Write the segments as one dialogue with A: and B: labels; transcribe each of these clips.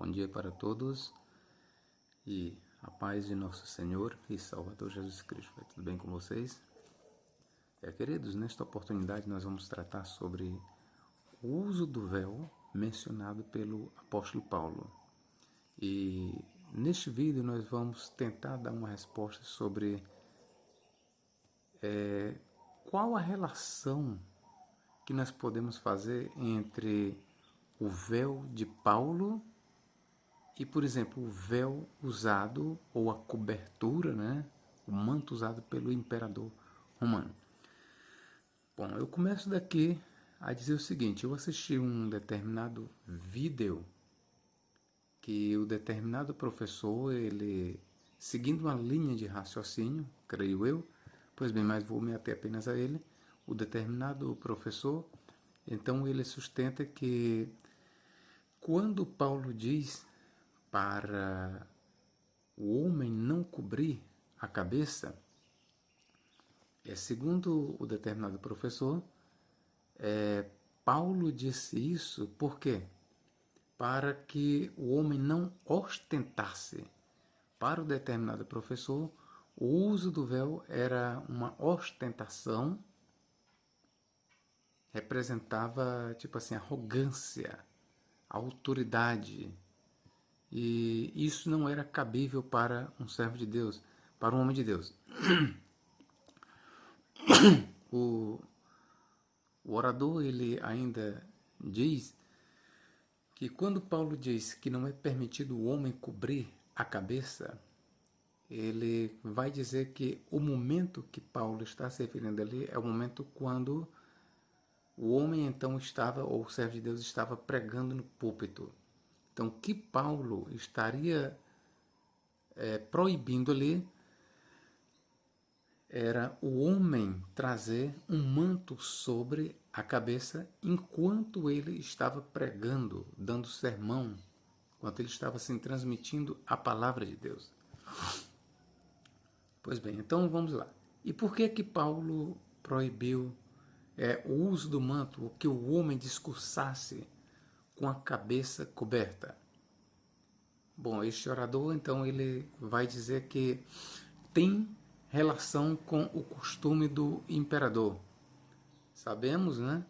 A: Bom dia para todos e a paz de nosso Senhor e Salvador Jesus Cristo. Vai tudo bem com vocês? Queridos, nesta oportunidade nós vamos tratar sobre o uso do véu mencionado pelo apóstolo Paulo. E neste vídeo nós vamos tentar dar uma resposta sobre qual a relação que nós podemos fazer entre o véu de Paulo e, por exemplo, o véu usado, ou a cobertura, né? O manto usado pelo imperador romano. Bom, eu começo daqui a dizer o seguinte: eu assisti um determinado vídeo que o determinado professor, ele, seguindo uma linha de raciocínio, creio eu, pois bem, mas vou me ater apenas a ele, o determinado professor, então ele sustenta que quando Paulo diz para o homem não cobrir a cabeça, segundo o determinado professor, Paulo disse isso por quê? Para que o homem não ostentasse. Para o determinado professor, o uso do véu era uma ostentação, representava, tipo assim, arrogância, autoridade. E isso não era cabível para um servo de Deus, para um homem de Deus. O orador, ele ainda diz que quando Paulo diz que não é permitido o homem cobrir a cabeça, ele vai dizer que o momento que Paulo está se referindo ali é o momento quando o homem então estava, ou o servo de Deus estava pregando no púlpito. Então, o que Paulo estaria proibindo ali era o homem trazer um manto sobre a cabeça enquanto ele estava pregando, dando sermão, enquanto ele estava assim, transmitindo a palavra de Deus. Pois bem, então vamos lá. E por que que Paulo proibiu o uso do manto, que o homem discursasse com a cabeça coberta? Bom, este orador, então, ele vai dizer que tem relação com o costume do imperador. Sabemos, né?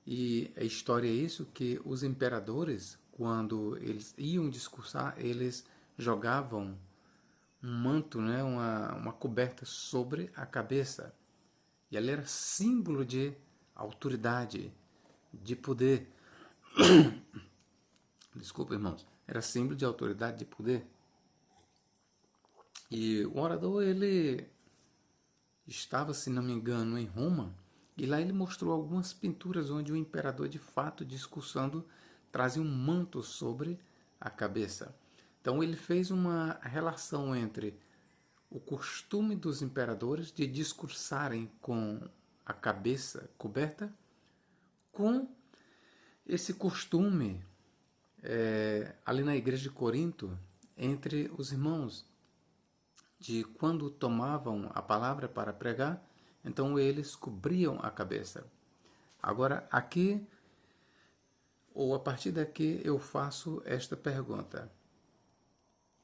A: E a história é isso, que os imperadores, quando eles iam discursar, eles jogavam um manto, né? uma coberta sobre a cabeça. E ela era símbolo de autoridade, de poder. Desculpa, irmãos. Era símbolo de autoridade, de poder. E o orador, ele estava, se não me engano, em Roma, e lá ele mostrou algumas pinturas onde o imperador, de fato, discursando, trazia um manto sobre a cabeça. Então ele fez uma relação entre o costume dos imperadores de discursarem com a cabeça coberta com esse costume ali na igreja de Corinto, entre os irmãos, de quando tomavam a palavra para pregar, então eles cobriam a cabeça. Agora, aqui, ou a partir daqui, eu faço esta pergunta.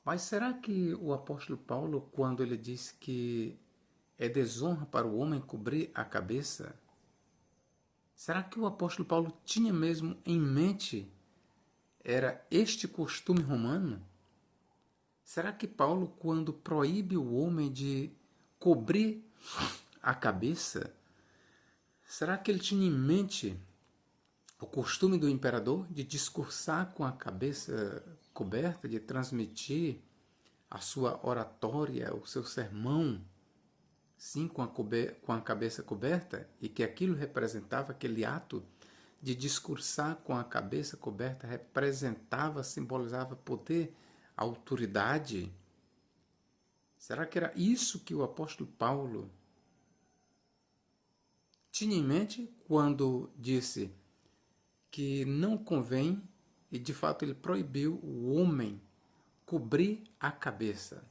A: Mas será que o apóstolo Paulo, quando ele diz que é desonra para o homem cobrir a cabeça, será que o apóstolo Paulo tinha mesmo em mente era este costume romano? Será que Paulo, quando proíbe o homem de cobrir a cabeça, será que ele tinha em mente o costume do imperador de discursar com a cabeça coberta, de transmitir a sua oratória, o seu sermão, sim, com a cabeça coberta, e que aquilo representava, aquele ato de discursar com a cabeça coberta representava, simbolizava poder, autoridade? Será que era isso que o apóstolo Paulo tinha em mente quando disse que não convém, e de fato ele proibiu o homem cobrir a cabeça?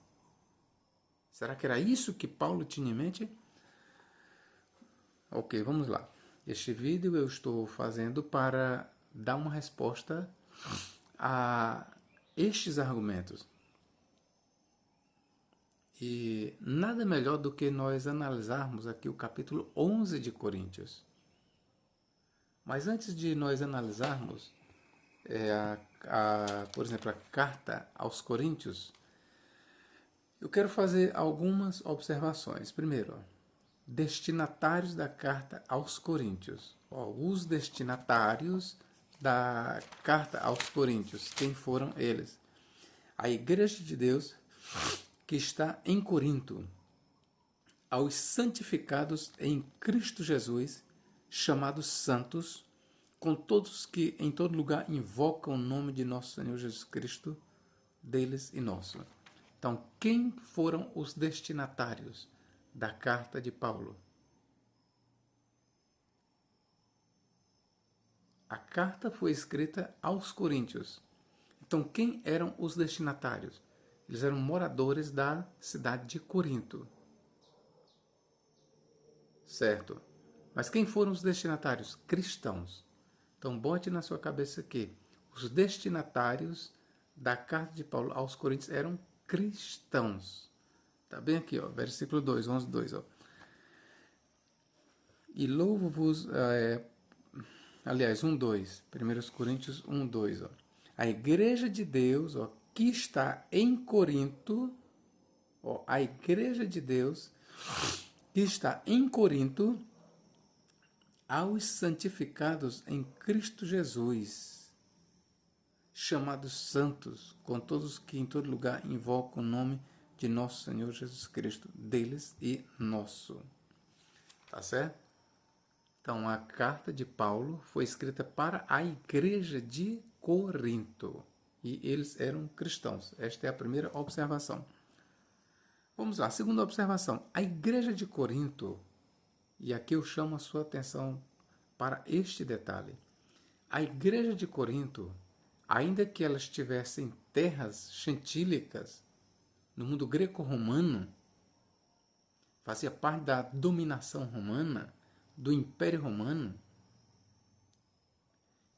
A: Será que era isso que Paulo tinha em mente? Ok, vamos lá. Este vídeo eu estou fazendo para dar uma resposta a estes argumentos. E nada melhor do que nós analisarmos aqui o capítulo 11 de Coríntios. Mas antes de nós analisarmos, por exemplo, a carta aos Coríntios, eu quero fazer algumas observações. Primeiro, destinatários da carta aos Coríntios. Os destinatários da carta aos Coríntios, quem foram eles? A Igreja de Deus que está em Corinto, aos santificados em Cristo Jesus, chamados santos, com todos que em todo lugar invocam o nome de nosso Senhor Jesus Cristo, deles e nosso. Então, quem foram os destinatários da carta de Paulo? A carta foi escrita aos Coríntios. Então, quem eram os destinatários? Eles eram moradores da cidade de Corinto. Certo. Mas quem foram os destinatários? Cristãos. Então, bote na sua cabeça que os destinatários da carta de Paulo aos Coríntios eram cristãos. Está bem aqui, ó, versículo 2, 11, 2. Ó. E louvo-vos, aliás, 1, 2. 1 Coríntios 1, 2. Ó. A igreja de Deus, ó, que está em Corinto, ó, a igreja de Deus que está em Corinto, aos santificados em Cristo Jesus, chamados santos, com todos que em todo lugar invocam o nome de nosso Senhor Jesus Cristo, deles e nosso. Tá certo? Então, a carta de Paulo foi escrita para a igreja de Corinto. E eles eram cristãos. Esta é a primeira observação. Vamos lá, segunda observação. A igreja de Corinto, e aqui eu chamo a sua atenção para este detalhe. A igreja de Corinto, ainda que elas tivessem terras gentílicas no mundo greco-romano, fazia parte da dominação romana, do Império Romano.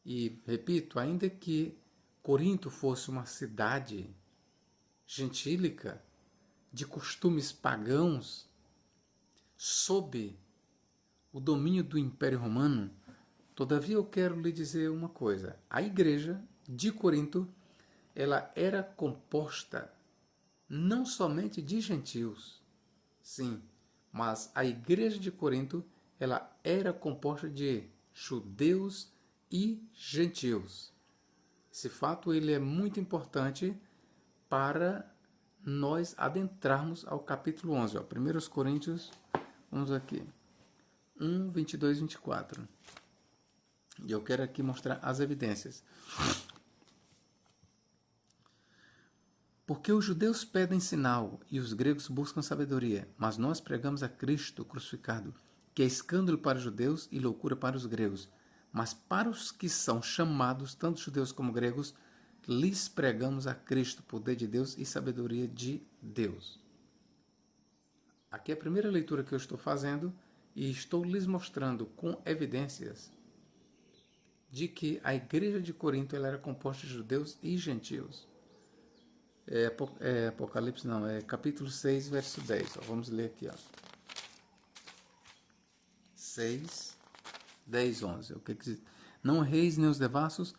A: E, repito, ainda que Corinto fosse uma cidade gentílica, de costumes pagãos, sob o domínio do Império Romano, todavia eu quero lhe dizer uma coisa. A igreja de Corinto, ela era composta não somente de gentios, sim, mas a igreja de Corinto, ela era composta de judeus e gentios. Esse fato ele é muito importante para nós adentrarmos ao capítulo 11. Ó. 1 Coríntios, vamos aqui, 1, 22, 24. E eu quero aqui mostrar as evidências. Porque os judeus pedem sinal e os gregos buscam sabedoria, mas nós pregamos a Cristo crucificado, que é escândalo para os judeus e loucura para os gregos. Mas para os que são chamados, tanto judeus como gregos, lhes pregamos a Cristo, poder de Deus e sabedoria de Deus. Aqui é a primeira leitura que eu estou fazendo e estou lhes mostrando com evidências de que a igreja de Corinto ela era composta de judeus e gentios. Apocalipse não, é capítulo 6, verso 10. Ó, vamos ler aqui. Ó. 6, 10, 11. O que diz? Não erreis nem os devassos,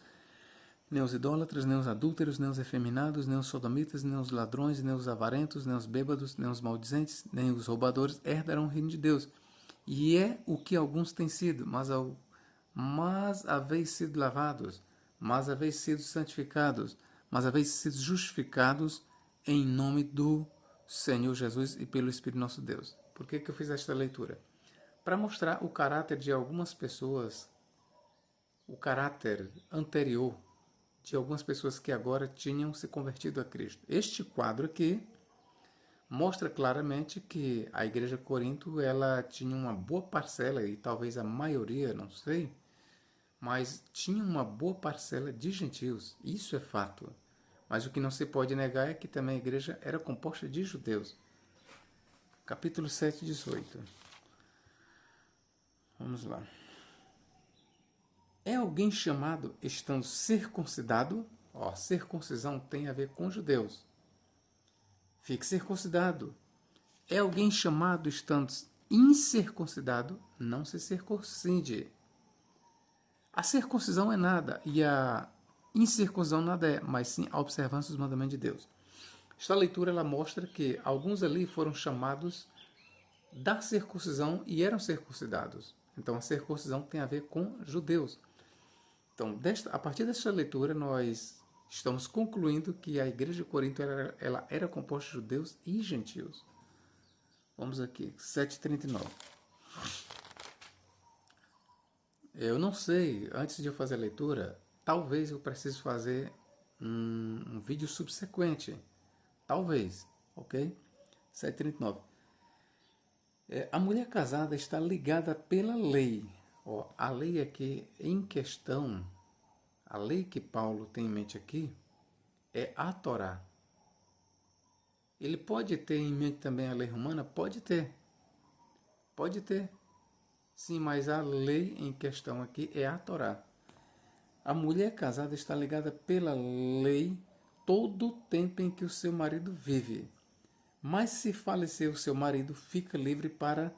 A: nem os idólatras, nem os adúlteros, nem os efeminados, nem os sodomitas, nem os ladrões, nem os avarentos, nem os bêbados, nem os maldizentes, nem os roubadores herdarão o reino de Deus. E é o que alguns têm sido, mas haveis sido lavados, mas haveis sido santificados, mas haveis sido justificados em nome do Senhor Jesus e pelo Espírito nosso Deus. Por que eu fiz esta leitura? Para mostrar o caráter de algumas pessoas, o caráter anterior de algumas pessoas que agora tinham se convertido a Cristo. Este quadro aqui mostra claramente que a igreja de Corinto ela tinha uma boa parcela, e talvez a maioria, não sei, mas tinha uma boa parcela de gentios. Isso é fato. Mas o que não se pode negar é que também a igreja era composta de judeus. Capítulo 7, 18. Vamos lá. É alguém chamado estando circuncidado? Ó, circuncisão tem a ver com judeus. Fique circuncidado. É alguém chamado estando incircuncidado, não se circuncide. A circuncisão é nada e a incircuncisão nada é, mas sim a observância dos mandamentos de Deus. Esta leitura ela mostra que alguns ali foram chamados da circuncisão e eram circuncidados. Então a circuncisão tem a ver com judeus. Então, a partir desta leitura, nós estamos concluindo que a igreja de Corinto ela era composta de judeus e gentios. Vamos aqui, 7:39. Eu não sei, antes de eu fazer a leitura, talvez eu precise fazer um vídeo subsequente. Talvez, ok? 7:39. A mulher casada está ligada pela lei. Ó, a lei aqui em questão, a lei que Paulo tem em mente aqui, é a Torá. Ele pode ter em mente também a lei romana? Pode ter. Pode ter. Sim, mas a lei em questão aqui é a Torá. A mulher casada está ligada pela lei todo o tempo em que o seu marido vive. Mas se falecer o seu marido, fica livre para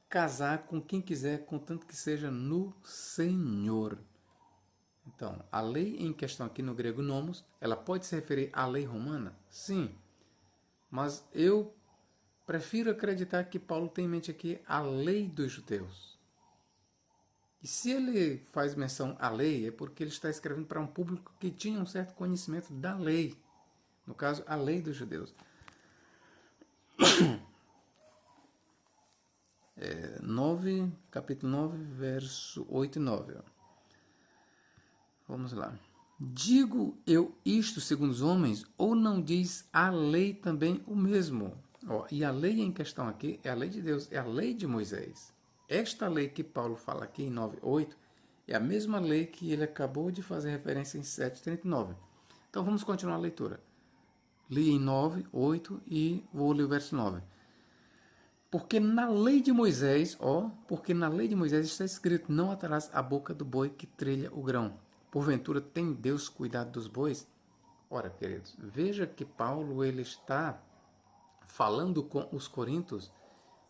A: casar com quem quiser, contanto que seja no Senhor. Então, a lei em questão aqui no grego nomos, ela pode se referir à lei romana? Sim. Mas eu prefiro acreditar que Paulo tem em mente aqui a lei dos judeus. E se ele faz menção à lei, é porque ele está escrevendo para um público que tinha um certo conhecimento da lei. No caso, a lei dos judeus. 9, capítulo 9, verso 8 e 9. Ó. Vamos lá. Digo eu isto segundo os homens, ou não diz a lei também o mesmo? Ó, e a lei em questão aqui é a lei de Deus, é a lei de Moisés. Esta lei que Paulo fala aqui em 9:8 é a mesma lei que ele acabou de fazer referência em 7:39. Então vamos continuar a leitura. Li em 9:8 e vou ler o verso 9. Porque na lei de Moisés, porque na lei de Moisés está escrito: não atarás a boca do boi que trilha o grão. Porventura tem Deus cuidado dos bois? Ora, queridos, veja que Paulo ele está falando com os coríntios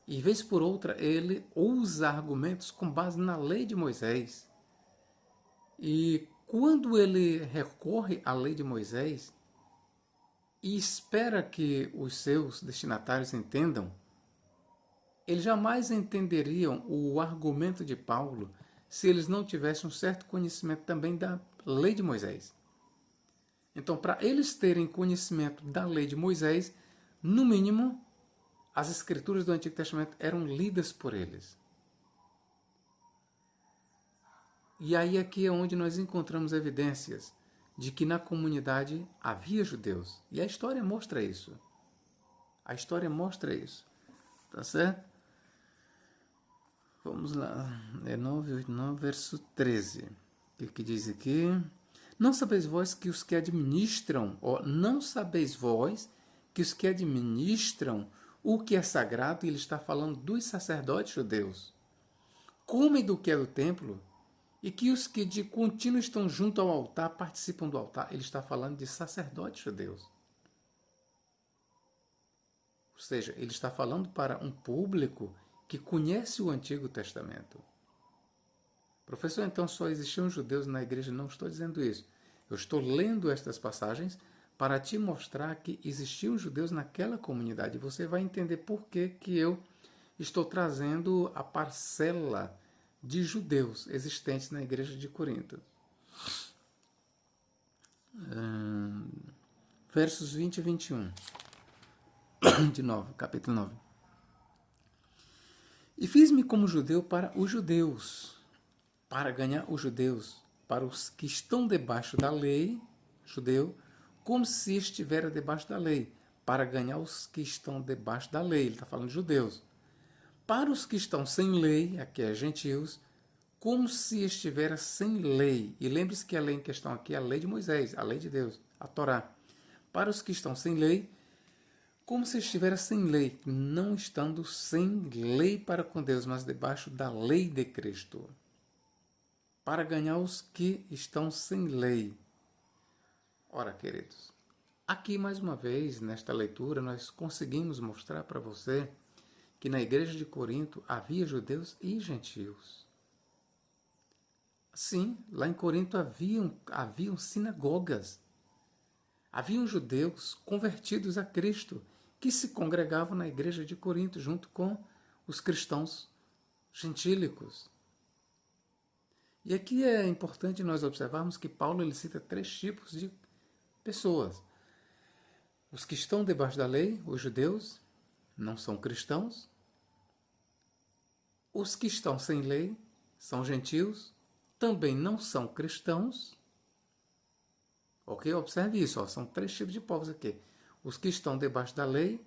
A: e, vez por outra, ele usa argumentos com base na lei de Moisés. E quando ele recorre à lei de Moisés e espera que os seus destinatários entendam, eles jamais entenderiam o argumento de Paulo se eles não tivessem um certo conhecimento também da lei de Moisés. Então, para eles terem conhecimento da lei de Moisés, no mínimo, as escrituras do Antigo Testamento eram lidas por eles. E aí aqui é onde nós encontramos evidências de que na comunidade havia judeus. E a história mostra isso. A história mostra isso. Tá certo? Vamos lá. É 9:8, verso 13. O que diz aqui? Não sabeis vós que os que administram, não sabeis vós que os que administram o que é sagrado, e ele está falando dos sacerdotes judeus, comem do que é do templo, e que os que de contínuo estão junto ao altar participam do altar. Ele está falando de sacerdotes judeus. Ou seja, ele está falando para um público que conhece o Antigo Testamento. Professor, então só existiam judeus na igreja? Não estou dizendo isso. Eu estou lendo estas passagens para te mostrar que existiam judeus naquela comunidade. Você vai entender por que eu estou trazendo a parcela de judeus existentes na igreja de Corinto. Versos 20 e 21. De novo, capítulo 9. E fiz-me como judeu para os judeus, para ganhar os judeus, para os que estão debaixo da lei, judeu, como se estivera debaixo da lei, para ganhar os que estão debaixo da lei. Ele está falando de judeus. Para os que estão sem lei, aqui é gentios, como se estivera sem lei. E lembre-se que a lei em questão aqui é a lei de Moisés, a lei de Deus, a Torá. Para os que estão sem lei, como se estivera sem lei, não estando sem lei para com Deus, mas debaixo da lei de Cristo. Para ganhar os que estão sem lei. Ora, queridos, aqui mais uma vez, nesta leitura, nós conseguimos mostrar para você que na igreja de Corinto havia judeus e gentios. Sim, lá em Corinto haviam sinagogas. Haviam judeus convertidos a Cristo que se congregavam na igreja de Corinto junto com os cristãos gentílicos. E aqui é importante nós observarmos que Paulo ele cita 3 tipos de pessoas. Os que estão debaixo da lei, os judeus, não são cristãos. Os que estão sem lei, são gentios, também não são cristãos. Ok? Observe isso, ó, são 3 tipos de povos aqui. Os que estão debaixo da lei,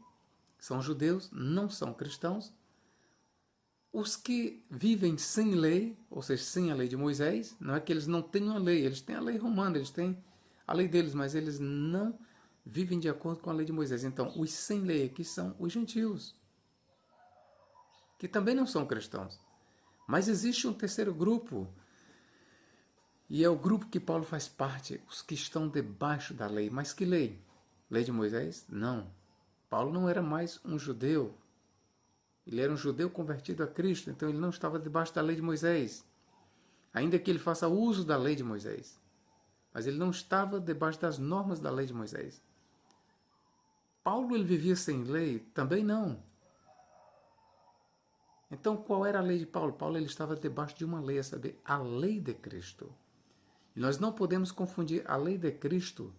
A: são judeus, não são cristãos. Os que vivem sem lei, ou seja, sem a lei de Moisés, não é que eles não tenham a lei, eles têm a lei romana, eles têm a lei deles, mas eles não vivem de acordo com a lei de Moisés. Então, os sem lei aqui são os gentios, que também não são cristãos. Mas existe um terceiro grupo, e é o grupo que Paulo faz parte, os que estão debaixo da lei. Mas que lei? Lei de Moisés? Não. Paulo não era mais um judeu. Ele era um judeu convertido a Cristo, então ele não estava debaixo da lei de Moisés. Ainda que ele faça uso da lei de Moisés. Mas ele não estava debaixo das normas da lei de Moisés. Paulo ele vivia sem lei? Também não. Então qual era a lei de Paulo? Paulo ele estava debaixo de uma lei, a saber, a lei de Cristo. E nós não podemos confundir a lei de Cristo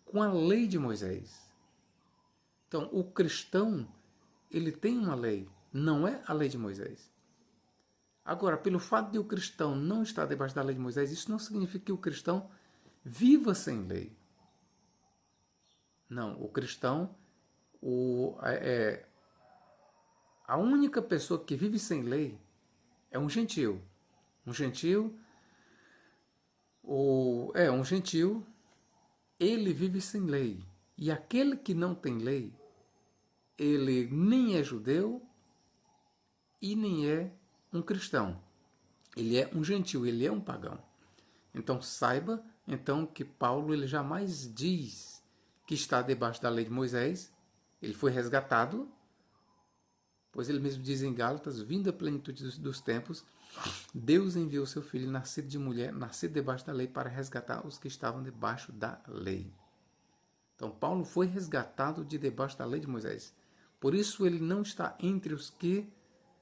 A: com a lei de Moisés. Então o cristão ele tem uma lei, não é a lei de Moisés. Agora, pelo fato de o cristão não estar debaixo da lei de Moisés, isso não significa que o cristão viva sem lei. Não, o cristão, a única pessoa que vive sem lei é um gentil. Um gentil, um gentil, ele vive sem lei. E aquele que não tem lei, ele nem é judeu e nem é um cristão. Ele é um gentil, ele é um pagão. Então saiba então que Paulo ele jamais diz que está debaixo da lei de Moisés. Ele foi resgatado, pois ele mesmo diz em Gálatas, vindo a plenitude dos tempos, Deus enviou seu filho, nascido de mulher, nascido debaixo da lei, para resgatar os que estavam debaixo da lei. Então Paulo foi resgatado de debaixo da lei de Moisés. Por isso ele não está entre os que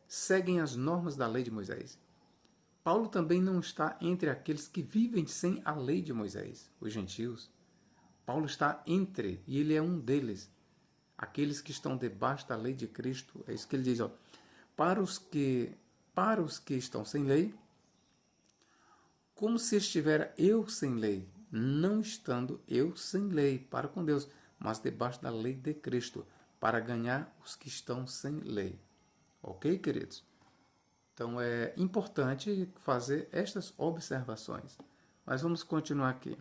A: seguem as normas da lei de Moisés. Paulo também não está entre aqueles que vivem sem a lei de Moisés, os gentios. Paulo está entre, e ele é um deles, aqueles que estão debaixo da lei de Cristo. É isso que ele diz, ó, para os que estão sem lei, como se estivera eu sem lei, não estando eu sem lei para com Deus, mas debaixo da lei de Cristo, para ganhar os que estão sem lei. Ok, queridos? Então é importante fazer estas observações. Mas vamos continuar aqui.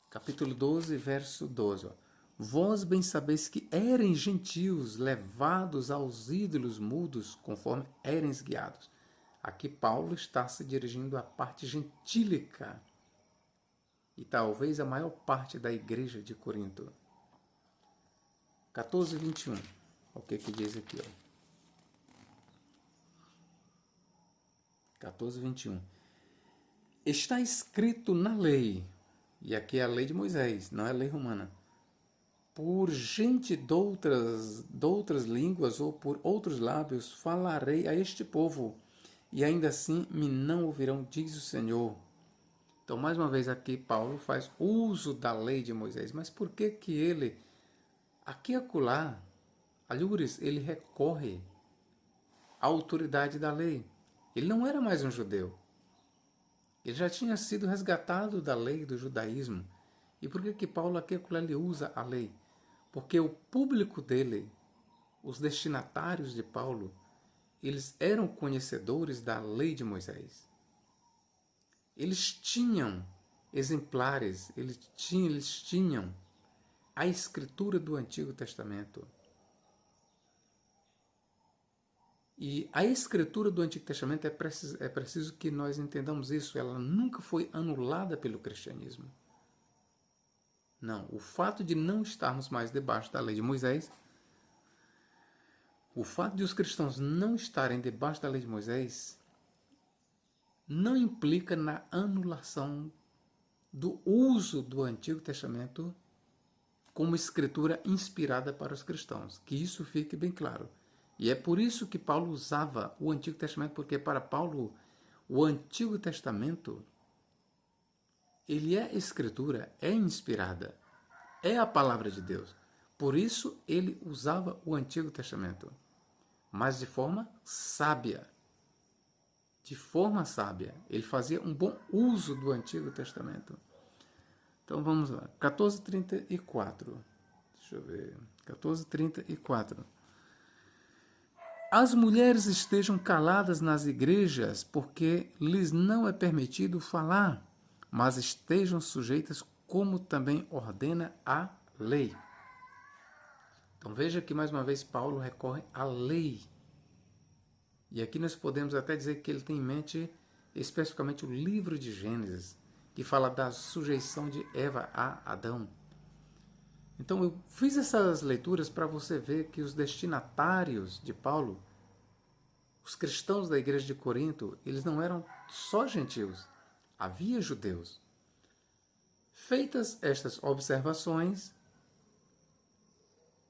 A: Capítulo 12, verso 12. Ó. Vós bem sabeis que ereis gentios levados aos ídolos mudos, conforme ereis guiados. Aqui Paulo está se dirigindo à parte gentílica e talvez a maior parte da igreja de Corinto. 14, 21. O que diz aqui? Ó. 14, 21. Está escrito na lei, e aqui é a lei de Moisés, não é a lei romana, por gente de outras línguas ou por outros lábios falarei a este povo, e ainda assim me não ouvirão, diz o Senhor. Então, mais uma vez aqui, Paulo faz uso da lei de Moisés. Mas por que ele, aqui e acolá, alhures, ele recorre à autoridade da lei? Ele não era mais um judeu. Ele já tinha sido resgatado da lei do judaísmo. E por que Paulo aqui e acolá ele usa a lei? Porque o público dele, os destinatários de Paulo, eles eram conhecedores da lei de Moisés. Eles tinham exemplares, eles tinham a escritura do Antigo Testamento. E a escritura do Antigo Testamento é preciso que nós entendamos isso. Ela nunca foi anulada pelo cristianismo. Não. O fato de não estarmos mais debaixo da lei de Moisés, o fato de os cristãos não estarem debaixo da lei de Moisés, não implica na anulação do uso do Antigo Testamento como escritura inspirada para os cristãos. Que isso fique bem claro. E é por isso que Paulo usava o Antigo Testamento, porque para Paulo o Antigo Testamento ele é escritura, é inspirada, é a palavra de Deus. Por isso ele usava o Antigo Testamento, mas de forma sábia. De forma sábia. Ele fazia um bom uso do Antigo Testamento. Então vamos lá. 14:34. Deixa eu ver. 14:34. As mulheres estejam caladas nas igrejas, porque lhes não é permitido falar, mas estejam sujeitas como também ordena a lei. Então veja que mais uma vez Paulo recorre à lei. E aqui nós podemos até dizer que ele tem em mente especificamente o livro de Gênesis, que fala da sujeição de Eva a Adão. Então eu fiz essas leituras para você ver que os destinatários de Paulo, os cristãos da igreja de Corinto, eles não eram só gentios, havia judeus. Feitas estas observações,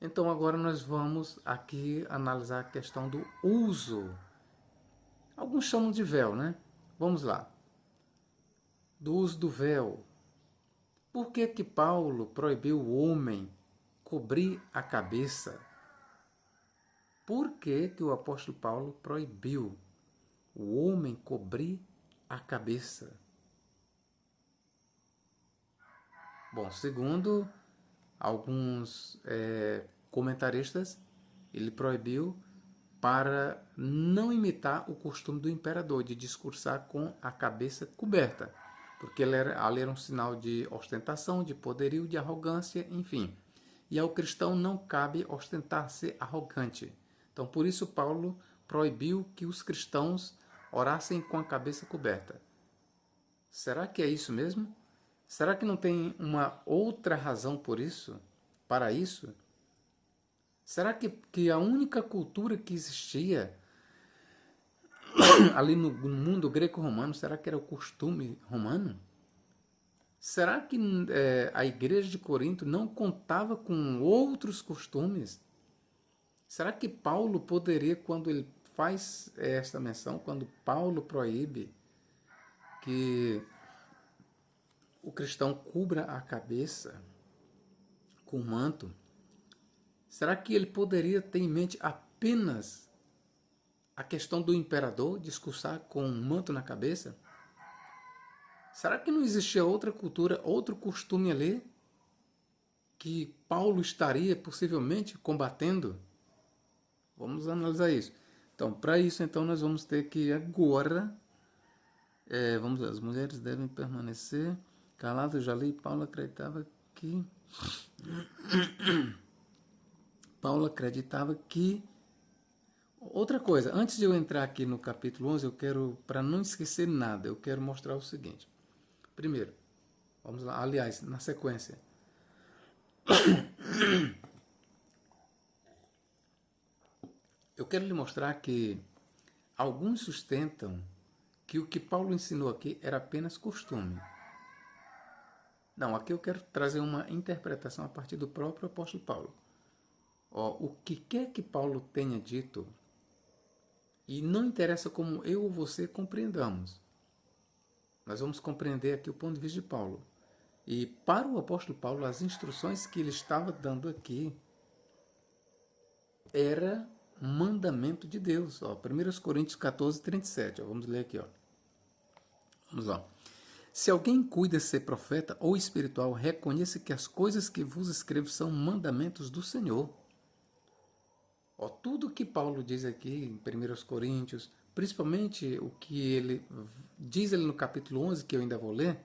A: então agora nós vamos aqui analisar a questão do uso. Alguns chamam de véu, né? Vamos lá. Do uso do véu. Por que que Paulo proibiu o homem cobrir a cabeça? Por que que o apóstolo Paulo proibiu o homem cobrir a cabeça? Bom, segundo alguns comentaristas, ele proibiu para não imitar o costume do imperador de discursar com a cabeça coberta, porque ali era um sinal de ostentação, de poderio, de arrogância, enfim. E ao cristão não cabe ostentar ser arrogante. Então, por isso, Paulo proibiu que os cristãos orassem com a cabeça coberta. Será que é isso mesmo? Será que não tem uma outra razão por isso? Para isso? Será que a única cultura que existia ali no mundo greco-romano, será que era o costume romano? Será que a igreja de Corinto não contava com outros costumes? Será que Paulo poderia, quando ele faz esta menção, quando Paulo proíbe que o cristão cubra a cabeça com manto, será que ele poderia ter em mente apenas a questão do imperador discursar com um manto na cabeça? Será que não existia outra cultura, outro costume ali que Paulo estaria possivelmente combatendo? Vamos analisar isso. Então, para isso, então, nós vamos ter que agora, vamos lá, as mulheres devem permanecer caladas. Eu já li, Paulo acreditava que outra coisa, antes de eu entrar aqui no capítulo 11, eu quero, para não esquecer nada, eu quero mostrar o seguinte. Primeiro, vamos lá, aliás, na sequência. Eu quero lhe mostrar que alguns sustentam que o que Paulo ensinou aqui era apenas costume. Não, aqui eu quero trazer uma interpretação a partir do próprio apóstolo Paulo. O que quer que Paulo tenha dito, e não interessa como eu ou você compreendamos, nós vamos compreender aqui o ponto de vista de Paulo. E para o apóstolo Paulo, as instruções que ele estava dando aqui era mandamento de Deus. 1 Coríntios 14:37. Vamos ler aqui. Vamos lá. Se alguém cuida ser profeta ou espiritual, reconheça que as coisas que vos escrevo são mandamentos do Senhor. Tudo que Paulo diz aqui em 1 Coríntios, principalmente o que ele diz ali no capítulo 11, que eu ainda vou ler,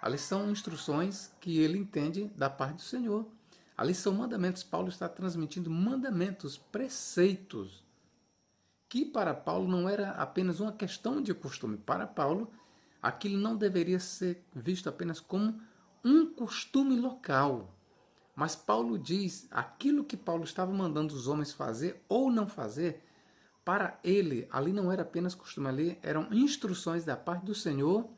A: ali são instruções que ele entende da parte do Senhor. Ali são mandamentos. Paulo está transmitindo mandamentos, preceitos, que para Paulo não era apenas uma questão de costume. Para Paulo, aquilo não deveria ser visto apenas como um costume local. Mas Paulo diz, aquilo que Paulo estava mandando os homens fazer ou não fazer, para ele, ali não era apenas costume, ali eram instruções da parte do Senhor,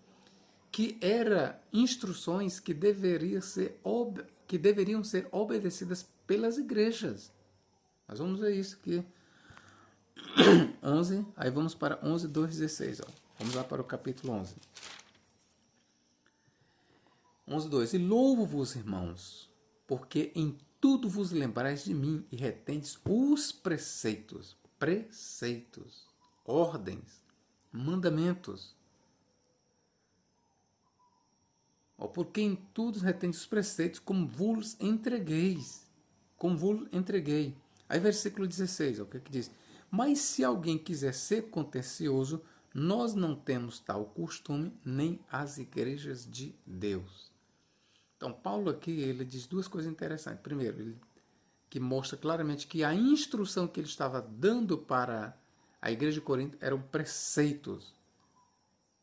A: que eram instruções que deveriam ser obedecidas pelas igrejas. Nós vamos ver isso aqui. 11, aí vamos para 11, 2, 16. Ó. Vamos lá para o capítulo 11. 11, 2. E louvo-vos, irmãos, porque em tudo vos lembrais de mim e retendes os preceitos, ordens, mandamentos. Porque em tudo retendes os preceitos, como vos entreguei. Aí versículo 16, o que diz? Mas se alguém quiser ser contencioso, nós não temos tal costume, nem as igrejas de Deus. Então, Paulo aqui, ele diz duas coisas interessantes. Primeiro, ele que mostra claramente que a instrução que ele estava dando para a igreja de Corinto eram preceitos.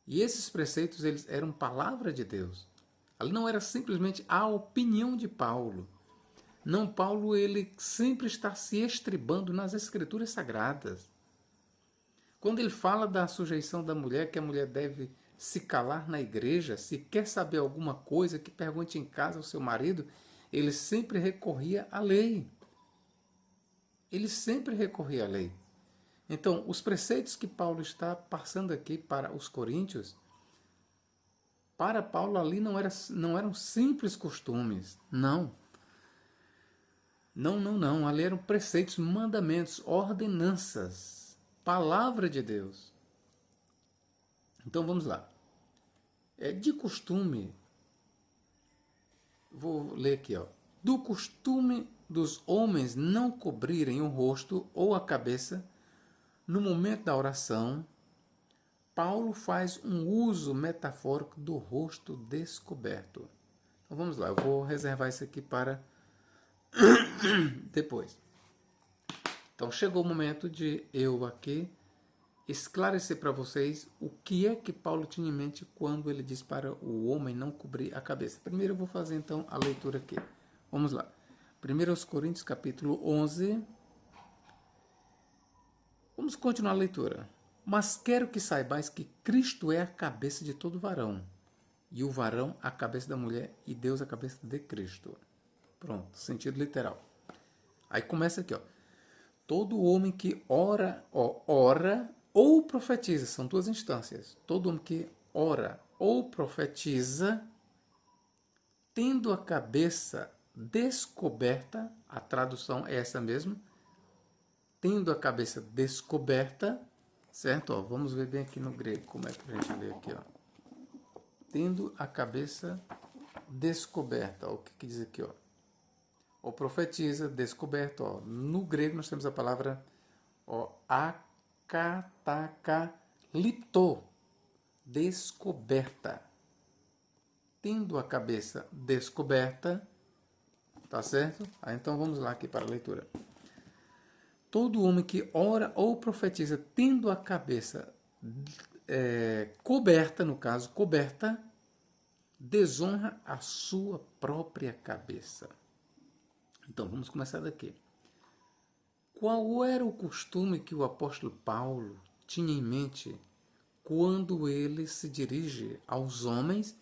A: E esses preceitos, eles eram palavra de Deus. Ali não era simplesmente a opinião de Paulo. Não, Paulo, ele sempre está se estribando nas escrituras sagradas. Quando ele fala da sujeição da mulher, que a mulher deve se calar na igreja, se quer saber alguma coisa, que pergunte em casa ao seu marido, ele sempre recorria à lei. Ele sempre recorria à lei. Então, os preceitos que Paulo está passando aqui para os coríntios, para Paulo ali não eram simples costumes, não. Não. Ali eram preceitos, mandamentos, ordenanças, palavra de Deus. Então vamos lá. De costume, vou ler aqui, ó. Do costume dos homens não cobrirem o rosto ou a cabeça no momento da oração, Paulo faz um uso metafórico do rosto descoberto. Então vamos lá, eu vou reservar isso aqui para depois. Então chegou o momento de eu aqui esclarecer para vocês o que é que Paulo tinha em mente quando ele diz para o homem não cobrir a cabeça. Primeiro eu vou fazer então a leitura aqui. Vamos lá. 1 Coríntios capítulo 11. Vamos continuar a leitura. Mas quero que saibais que Cristo é a cabeça de todo varão, e o varão a cabeça da mulher, e Deus a cabeça de Cristo. Pronto, sentido literal. Aí começa aqui, ó. Todo homem que ora ou profetiza, são duas instâncias. Todo homem que ora ou profetiza, tendo a cabeça descoberta, a tradução é essa mesmo, tendo a cabeça descoberta, certo? Ó, vamos ver bem aqui no grego, como é que a gente lê aqui, ó. Tendo a cabeça descoberta, ó, o que diz aqui, ó? Ou profetiza, descoberto, ó. No grego nós temos a palavra, ó, akatakalipto, descoberta. Tendo a cabeça descoberta, tá certo? Então vamos lá aqui para a leitura. Todo homem que ora ou profetiza tendo a cabeça coberta, no caso, coberta, desonra a sua própria cabeça. Então, vamos começar daqui. Qual era o costume que o apóstolo Paulo tinha em mente quando ele se dirige aos homens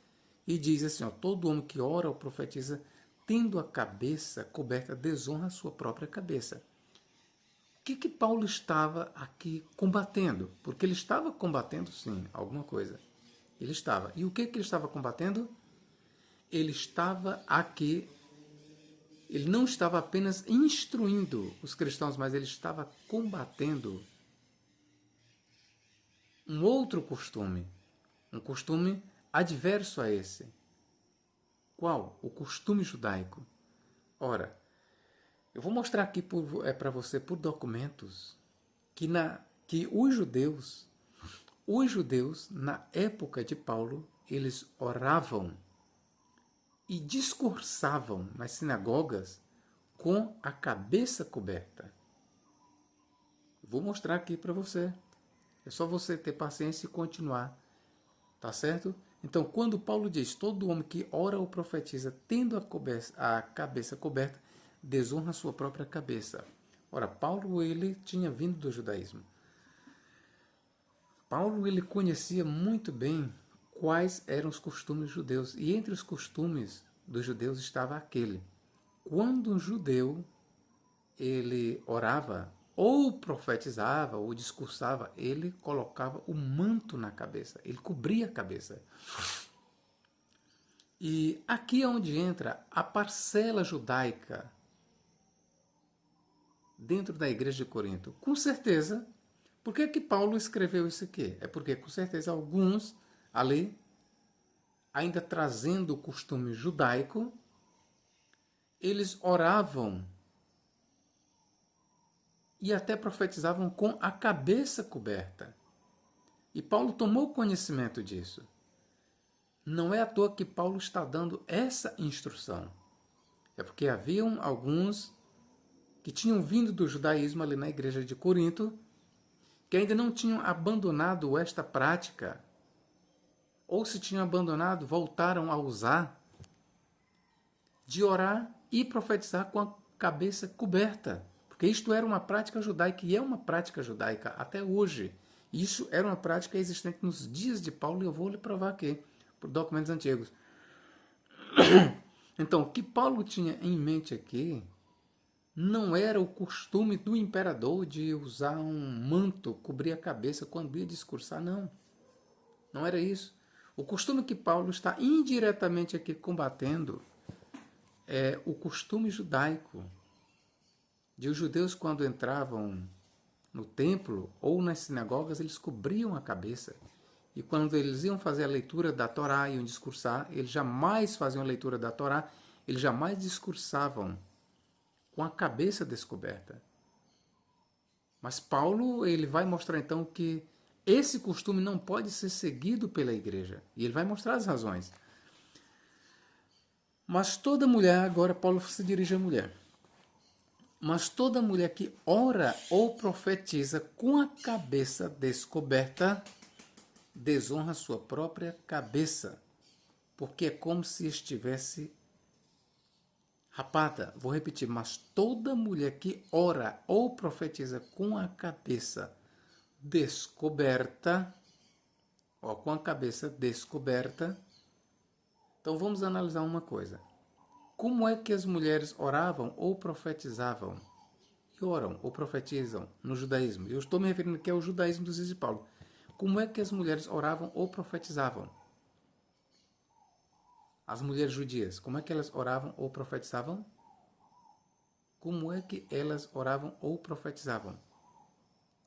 A: e diz assim, ó, todo homem que ora ou profetiza tendo a cabeça coberta desonra a sua própria cabeça? O que Paulo estava aqui combatendo? Porque ele estava combatendo, sim, alguma coisa. Ele estava. E o que ele estava combatendo? Ele estava aqui, ele não estava apenas instruindo os cristãos, mas ele estava combatendo um outro costume. Um costume adverso a esse. Qual? O costume judaico. Ora, eu vou mostrar aqui para você por documentos que os judeus, na época de Paulo, eles oravam e discursavam nas sinagogas com a cabeça coberta. vou mostrar aqui para você. É só você ter paciência e continuar. Tá certo? Então, quando Paulo diz, todo homem que ora ou profetiza, tendo a cabeça coberta, desonra a sua própria cabeça. Ora, Paulo, ele tinha vindo do judaísmo. Paulo, ele conhecia muito bem quais eram os costumes judeus. E entre os costumes dos judeus estava aquele. Quando um judeu, ele orava, ou profetizava, ou discursava, ele colocava o manto na cabeça, ele cobria a cabeça. E aqui é onde entra a parcela judaica dentro da igreja de Corinto. Com certeza, por que Paulo escreveu isso aqui? É porque, com certeza, alguns ali, ainda trazendo o costume judaico, eles oravam e até profetizavam com a cabeça coberta. E Paulo tomou conhecimento disso. Não é à toa que Paulo está dando essa instrução. É porque haviam alguns que tinham vindo do judaísmo ali na igreja de Corinto, que ainda não tinham abandonado esta prática, ou se tinham abandonado, voltaram a usar, de orar e profetizar com a cabeça coberta. Porque isto era uma prática judaica e é uma prática judaica até hoje. Isso era uma prática existente nos dias de Paulo e eu vou lhe provar aqui, por documentos antigos. Então, o que Paulo tinha em mente aqui não era o costume do imperador de usar um manto, cobrir a cabeça quando ia discursar, não. Não era isso. O costume que Paulo está indiretamente aqui combatendo é o costume judaico de os judeus, quando entravam no templo ou nas sinagogas, eles cobriam a cabeça. E quando eles iam fazer a leitura da Torá, iam discursar, eles jamais faziam a leitura da Torá, eles jamais discursavam com a cabeça descoberta. Mas Paulo, ele vai mostrar então que esse costume não pode ser seguido pela igreja. E ele vai mostrar as razões. Mas toda mulher, agora Paulo se dirige à mulher. Mas toda mulher que ora ou profetiza com a cabeça descoberta, desonra sua própria cabeça, porque é como se estivesse rapada. Vou repetir, mas toda mulher que ora ou profetiza com a cabeça descoberta, com a cabeça descoberta. Então vamos analisar uma coisa. Como é que as mulheres oravam ou profetizavam? E oram ou profetizam no judaísmo? Eu estou me referindo aqui ao judaísmo dos dias de Paulo. Como é que as mulheres oravam ou profetizavam? As mulheres judias, como é que elas oravam ou profetizavam? Como é que elas oravam ou profetizavam?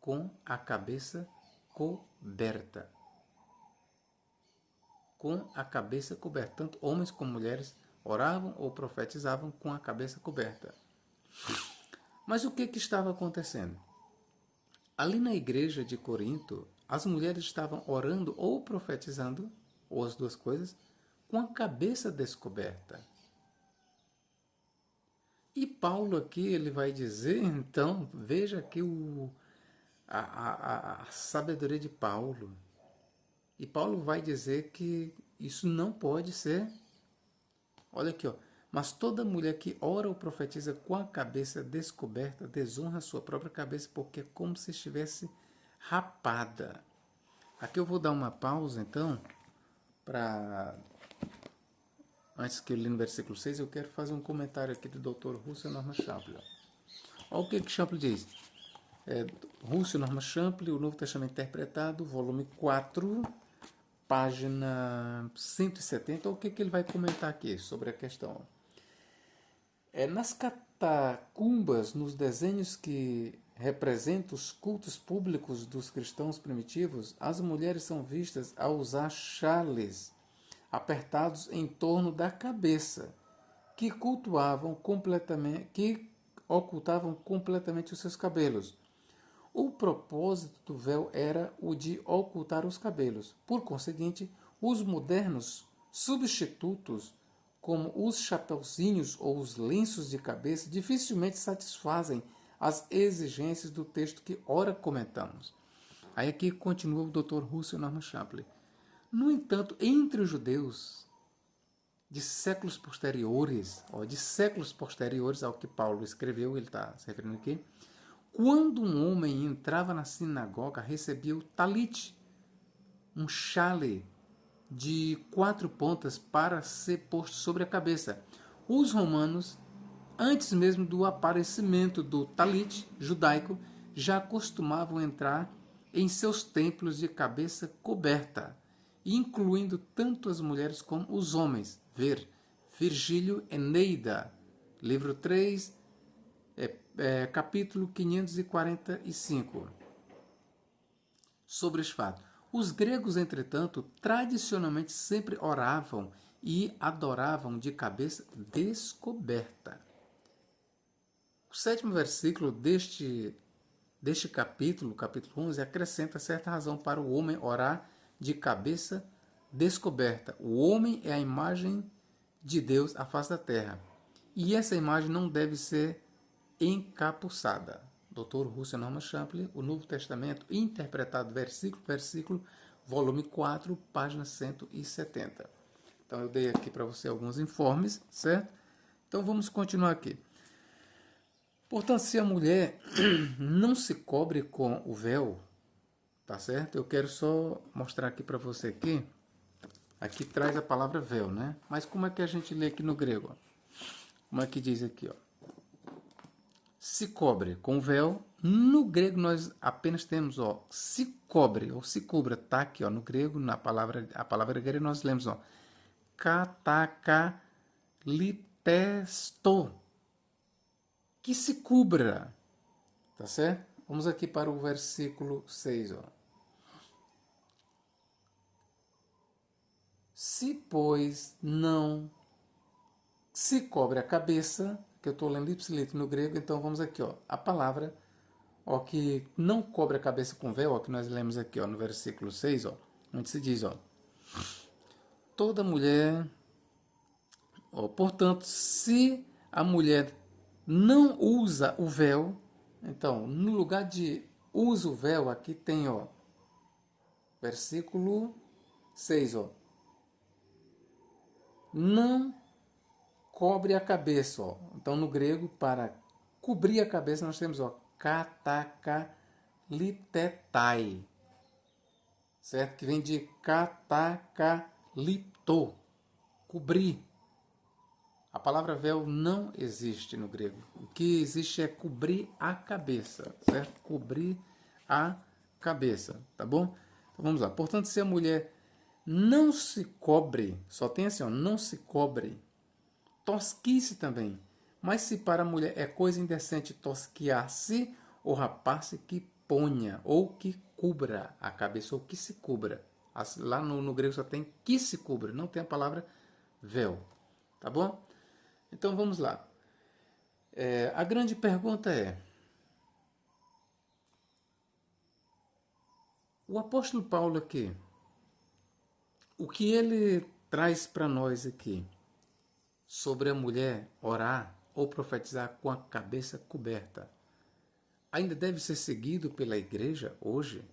A: Com a cabeça coberta. Com a cabeça coberta. Tanto homens como mulheres oravam ou profetizavam com a cabeça coberta. Mas o que estava acontecendo? Ali na igreja de Corinto, as mulheres estavam orando ou profetizando, ou as duas coisas, com a cabeça descoberta. E Paulo aqui, ele vai dizer, então, veja aqui a sabedoria de Paulo. E Paulo vai dizer que isso não pode ser. Olha aqui, ó. Mas toda mulher que ora ou profetiza com a cabeça descoberta desonra a sua própria cabeça, porque é como se estivesse rapada. Aqui eu vou dar uma pausa, então, para... Antes que eu li no versículo 6, eu quero fazer um comentário aqui do Dr. Russell Norman Champlin. Olha o que Champlin diz. Russell Norman Champlin, O Novo Testamento Interpretado, volume 4, página 170. Olha o que ele vai comentar aqui sobre a questão. Nas catacumbas, nos desenhos que representam os cultos públicos dos cristãos primitivos, as mulheres são vistas a usar chales apertados em torno da cabeça, que ocultavam completamente os seus cabelos. O propósito do véu era o de ocultar os cabelos. Por conseguinte, os modernos substitutos, como os chapeuzinhos ou os lenços de cabeça, dificilmente satisfazem as exigências do texto que ora comentamos. Aí aqui continua o Dr. Russell Norman Shapley. No entanto, entre os judeus de séculos posteriores ao que Paulo escreveu, ele está se referindo aqui, quando um homem entrava na sinagoga, recebia o talit, um chale de 4 pontas para ser posto sobre a cabeça. Os romanos, antes mesmo do aparecimento do talit judaico, já costumavam entrar em seus templos de cabeça coberta, incluindo tanto as mulheres como os homens. Ver Virgílio Eneida, livro 3, capítulo 545. Sobre este fato. Os gregos, entretanto, tradicionalmente sempre oravam e adoravam de cabeça descoberta. O 7º versículo deste capítulo 11, acrescenta certa razão para o homem orar de cabeça descoberta. O homem é a imagem de Deus à face da terra. E essa imagem não deve ser encapuçada. Dr. Russell Norman Shapley, O Novo Testamento, interpretado versículo por versículo, volume 4, página 170. Então eu dei aqui para você alguns informes, certo? Então vamos continuar aqui. Portanto, se a mulher não se cobre com o véu, tá certo? Eu quero só mostrar aqui para você aqui. Aqui traz a palavra véu, né? Mas como é que a gente lê aqui no grego? Como é que diz aqui, ó? Se cobre com véu. No grego nós apenas temos, ó, se cobre ou se cubra, tá aqui, ó, no grego, a palavra grega nós lemos, ó, katakalipesto, que se cubra, tá certo? Vamos aqui para o versículo 6, ó. Se, pois, não se cobre a cabeça, que eu estou lendo ipsilito no grego, então vamos aqui, ó, a palavra, ó, que não cobre a cabeça com véu, ó, que nós lemos aqui, ó, no versículo 6, ó, onde se diz, ó, toda mulher, ó, portanto, se a mulher não usa o véu, então, no lugar de usa o véu, aqui tem, ó, versículo 6, ó, não cobre a cabeça, ó. Então, no grego, para cobrir a cabeça, nós temos, ó, katakalitetai, certo? Que vem de katakalipto, cobrir. A palavra véu não existe no grego. O que existe é cobrir a cabeça, certo? Cobrir a cabeça, tá bom? Então, vamos lá. Portanto, se a mulher não se cobre, só tem assim, ó, não se cobre, tosquice também. Mas se para a mulher é coisa indecente tosquiar-se ou rapar-se, que ponha, ou que cubra a cabeça, ou que se cubra. Lá no grego só tem que se cubra, não tem a palavra véu. Tá bom? Então vamos lá. A grande pergunta é: o apóstolo Paulo aqui, o que ele traz para nós aqui sobre a mulher orar ou profetizar com a cabeça coberta, ainda deve ser seguido pela igreja hoje?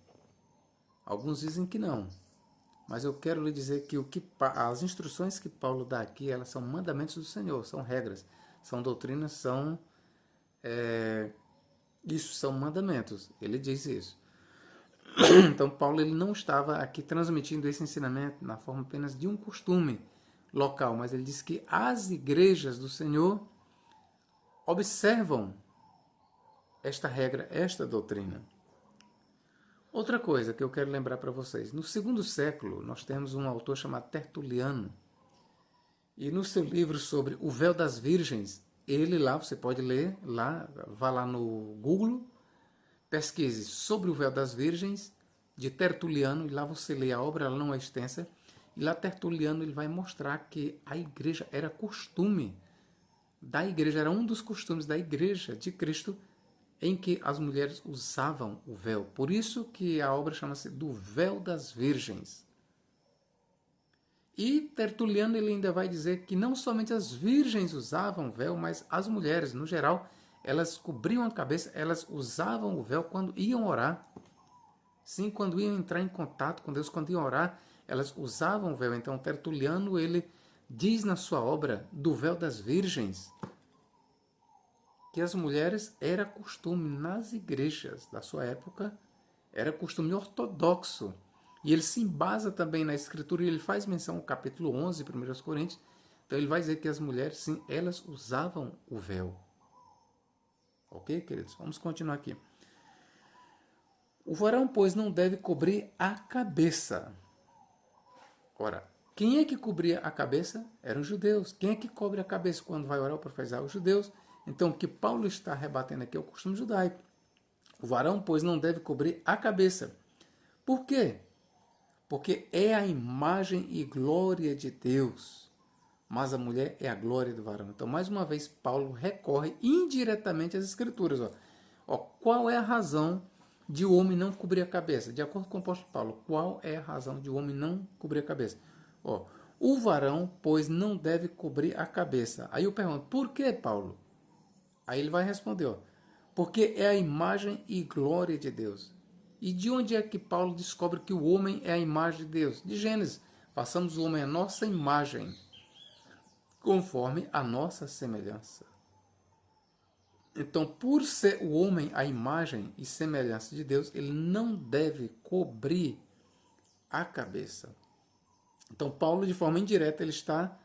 A: Alguns dizem que não, mas eu quero lhe dizer que as instruções que Paulo dá aqui, elas são mandamentos do Senhor, são regras, são doutrinas, isso são mandamentos. Ele diz isso. Então Paulo ele não estava aqui transmitindo esse ensinamento na forma apenas de um costume local, mas ele diz que as igrejas do Senhor observam esta regra, esta doutrina. Outra coisa que eu quero lembrar para vocês, no 2º século nós temos um autor chamado Tertuliano, e no seu livro sobre o véu das virgens, ele lá, você pode ler, lá, vá lá no Google, pesquise sobre o véu das virgens, de Tertuliano, e lá você lê a obra, ela não é extensa, e lá Tertuliano ele vai mostrar que a igreja era costume da igreja, era um dos costumes da igreja de Cristo, em que as mulheres usavam o véu. Por isso que a obra chama-se do véu das virgens. E Tertuliano ele ainda vai dizer que não somente as virgens usavam véu, mas as mulheres, no geral, elas cobriam a cabeça, elas usavam o véu quando iam orar. Sim, quando iam entrar em contato com Deus, quando iam orar, elas usavam o véu. Então, Tertuliano, ele diz na sua obra do véu das virgens, que as mulheres era costume nas igrejas da sua época, era costume ortodoxo. E ele se embasa também na escritura, e ele faz menção no capítulo 11, 1 Coríntios. Então ele vai dizer que as mulheres, sim, elas usavam o véu. Ok, queridos? Vamos continuar aqui. O varão, pois, não deve cobrir a cabeça. Ora, quem é que cobria a cabeça? Eram os judeus. Quem é que cobre a cabeça quando vai orar ou profetizar? Os judeus. Então, o que Paulo está rebatendo aqui é o costume judaico. O varão, pois, não deve cobrir a cabeça. Por quê? Porque é a imagem e glória de Deus, mas a mulher é a glória do varão. Então, mais uma vez, Paulo recorre indiretamente às Escrituras. Qual é a razão de o homem não cobrir a cabeça? De acordo com o apóstolo Paulo, qual é a razão de o homem não cobrir a cabeça? O varão, pois, não deve cobrir a cabeça. Aí eu pergunto, por que, Paulo? Aí ele vai responder, porque é a imagem e glória de Deus. E de onde é que Paulo descobre que o homem é a imagem de Deus? De Gênesis. Façamos o homem a nossa imagem, conforme a nossa semelhança. Então, por ser o homem a imagem e semelhança de Deus, ele não deve cobrir a cabeça. Então, Paulo, de forma indireta, ele está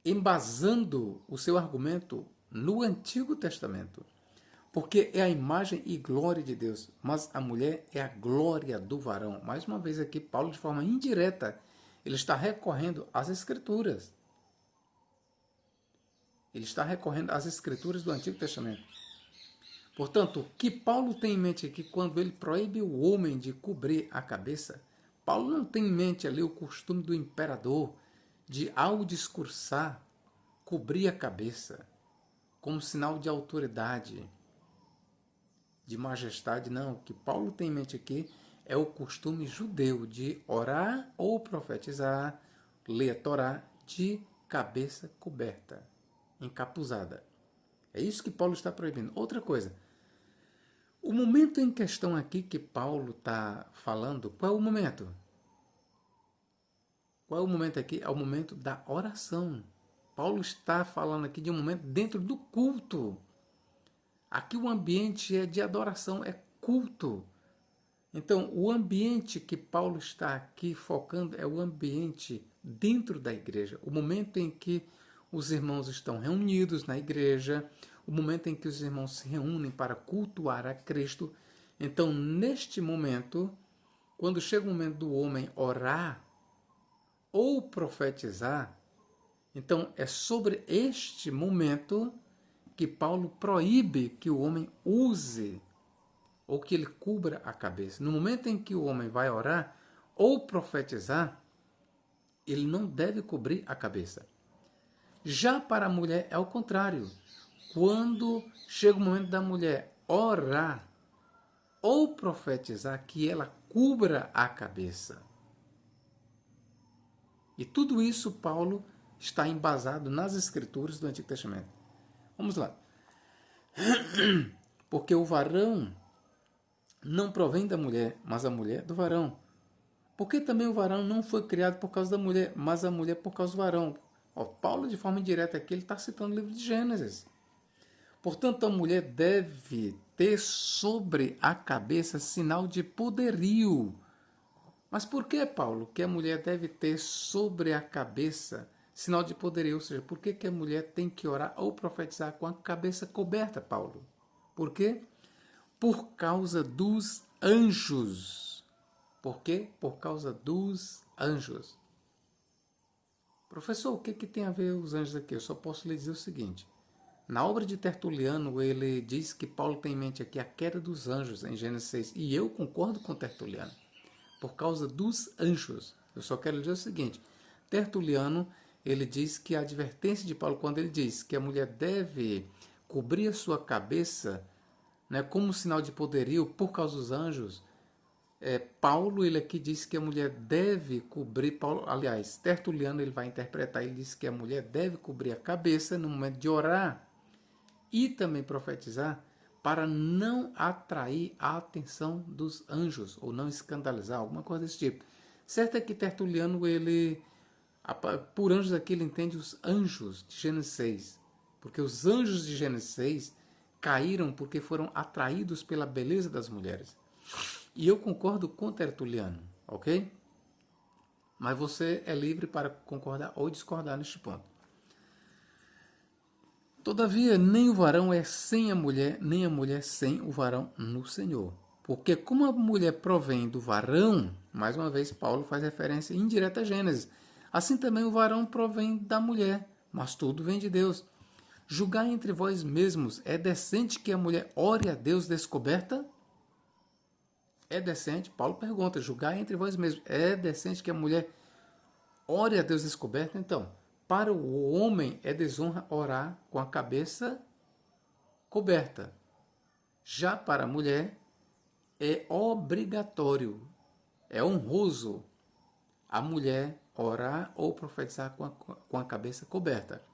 A: embasando o seu argumento no Antigo Testamento. Porque é a imagem e glória de Deus, mas a mulher é a glória do varão. Mais uma vez aqui, Paulo, de forma indireta, ele está recorrendo às Escrituras. Ele está recorrendo às Escrituras do Antigo Testamento. Portanto, o que Paulo tem em mente aqui, quando ele proíbe o homem de cobrir a cabeça, Paulo não tem em mente ali o costume do imperador de, ao discursar, cobrir a cabeça como sinal de autoridade, de majestade. Não, o que Paulo tem em mente aqui é o costume judeu de orar ou profetizar, ler a Torá de cabeça coberta, encapuzada. É isso que Paulo está proibindo. Outra coisa, o momento em questão aqui que Paulo está falando, qual é o momento? Qual é o momento aqui? É o momento da oração. Paulo está falando aqui de um momento dentro do culto. Aqui o ambiente é de adoração, é culto. Então, o ambiente que Paulo está aqui focando é o ambiente dentro da igreja. O momento em que os irmãos estão reunidos na igreja, o momento em que os irmãos se reúnem para cultuar a Cristo. Então, neste momento, quando chega o momento do homem orar ou profetizar, então é sobre este momento que Paulo proíbe que o homem use ou que ele cubra a cabeça. No momento em que o homem vai orar ou profetizar, ele não deve cobrir a cabeça. Já para a mulher é o contrário. Quando chega o momento da mulher orar ou profetizar, que ela cubra a cabeça. E tudo isso Paulo está embasado nas Escrituras do Antigo Testamento. Vamos lá. Porque o varão não provém da mulher, mas a mulher do varão. Porque também o varão não foi criado por causa da mulher, mas a mulher por causa do varão. Paulo, de forma indireta aqui, ele está citando o livro de Gênesis. Portanto, a mulher deve ter sobre a cabeça sinal de poderio. Mas por que, Paulo, que a mulher deve ter sobre a cabeça sinal de poderio? Ou seja, por que a mulher tem que orar ou profetizar com a cabeça coberta, Paulo? Por quê? Por causa dos anjos. Por quê? Por causa dos anjos. Professor, o que tem a ver os anjos aqui? Eu só posso lhe dizer o seguinte. Na obra de Tertuliano, ele diz que Paulo tem em mente aqui a queda dos anjos em Gênesis 6. E eu concordo com Tertuliano. Por causa dos anjos. Eu só quero dizer o seguinte. Tertuliano, ele diz que a advertência de Paulo, quando ele diz que a mulher deve cobrir a sua cabeça, né, como sinal de poderio por causa dos anjos, Paulo, ele aqui diz que a mulher deve cobrir, Paulo, aliás, Tertuliano, ele vai interpretar, ele diz que a mulher deve cobrir a cabeça no momento de orar e também profetizar, para não atrair a atenção dos anjos, ou não escandalizar, alguma coisa desse tipo. Certo é que Tertuliano, ele, por anjos aqui, ele entende os anjos de Gênesis 6, porque os anjos de Gênesis 6 caíram porque foram atraídos pela beleza das mulheres. E eu concordo com Tertuliano, ok? Mas você é livre para concordar ou discordar neste ponto. Todavia, nem o varão é sem a mulher, nem a mulher sem o varão no Senhor. Porque como a mulher provém do varão, mais uma vez Paulo faz referência indireta a Gênesis, assim também o varão provém da mulher, mas tudo vem de Deus. Julgai entre vós mesmos, é decente que a mulher ore a Deus descoberta? É decente? Paulo pergunta, julgai entre vós mesmos, é decente que a mulher ore a Deus descoberta? Então, para o homem é desonra orar com a cabeça coberta. Já para a mulher é obrigatório, é honroso a mulher orar ou profetizar com a cabeça coberta.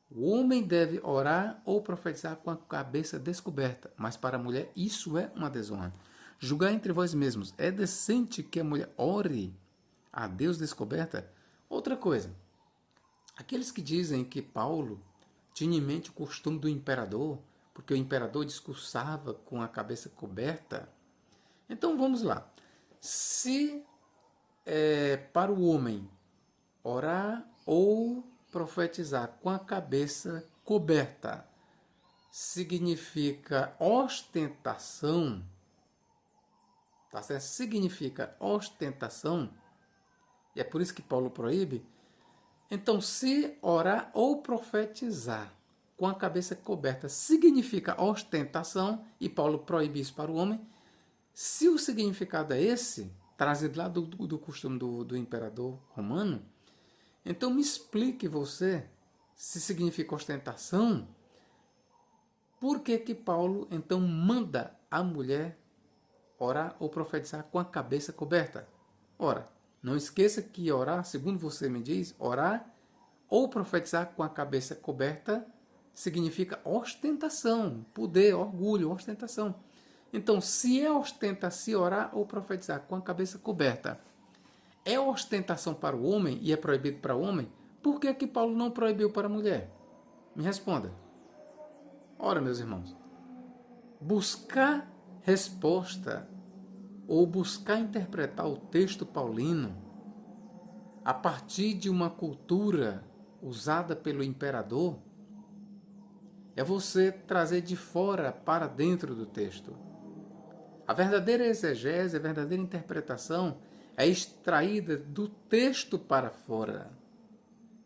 A: O homem deve orar ou profetizar com a cabeça descoberta, mas para a mulher isso é uma desonra. Julgar entre vós mesmos, é decente que a mulher ore a Deus descoberta? Outra coisa, aqueles que dizem que Paulo tinha em mente o costume do imperador, porque o imperador discursava com a cabeça coberta. Então vamos lá. Se para o homem orar ou profetizar com a cabeça coberta significa ostentação, tá certo? Significa ostentação, e é por isso que Paulo proíbe. Então, se orar ou profetizar com a cabeça coberta significa ostentação, e Paulo proíbe isso para o homem, se o significado é esse, trazido lá do costume do imperador romano, então me explique você, se significa ostentação, por que que Paulo então manda a mulher orar ou profetizar com a cabeça coberta? Ora, não esqueça que orar, segundo você me diz, orar ou profetizar com a cabeça coberta significa ostentação, poder, orgulho, ostentação. Então, se é se orar ou profetizar com a cabeça coberta é ostentação para o homem e é proibido para o homem, por que que Paulo não proibiu para a mulher? Me responda. Ora, meus irmãos, buscar resposta ou buscar interpretar o texto paulino a partir de uma cultura usada pelo imperador é você trazer de fora para dentro do texto. A verdadeira exegese, a verdadeira interpretação é extraída do texto para fora.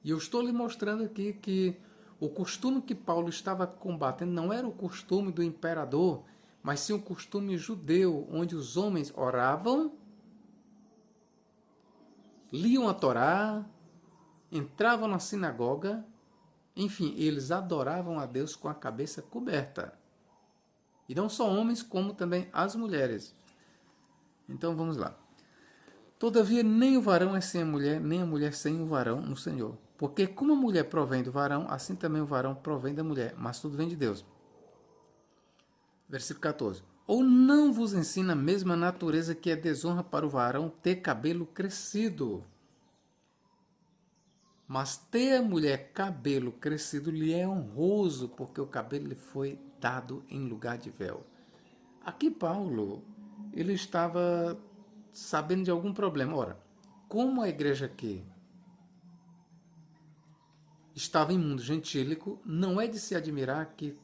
A: E eu estou lhe mostrando aqui que o costume que Paulo estava combatendo não era o costume do imperador, mas sim o costume judeu, onde os homens oravam, liam a Torá, entravam na sinagoga, enfim, eles adoravam a Deus com a cabeça coberta. E não só homens, como também as mulheres. Então vamos lá. Todavia, nem o varão é sem a mulher, nem a mulher sem o varão no Senhor. Porque como a mulher provém do varão, assim também o varão provém da mulher, mas tudo vem de Deus. Versículo 14. Ou não vos ensina a mesma natureza que é desonra para o varão ter cabelo crescido? Mas ter a mulher cabelo crescido lhe é honroso, porque o cabelo lhe foi dado em lugar de véu. Aqui Paulo, ele estava sabendo de algum problema. Ora, como a igreja aqui estava em mundo gentílico, não é de se admirar que